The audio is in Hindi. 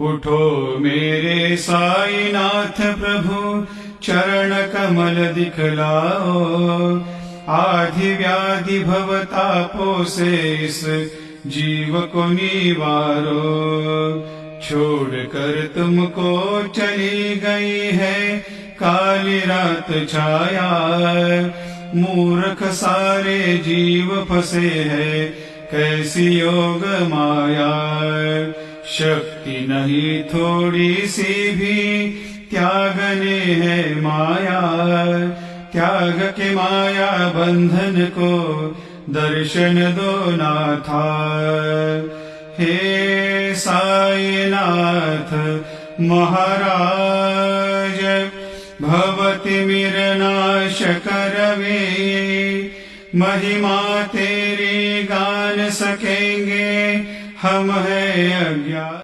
उठो मेरे साईनाथ प्रभु चरण कमल दिखलाओ। आधि व्याधि भवतापों से इस जीव को निवारो। छोड़ कर तुमको चली गई है काली रात छाया। मूर्ख सारे जीव फंसे हैं कैसी योग माया। शक्ति नहीं थोड़ी सी भी त्यागने है माया। त्याग के माया बंधन को दर्शन दो नाथा। हे साईनाथ महाराज भवतिमिरनाश करवे। महिमा तेरी गान सकेंगे हम है अज्ञात।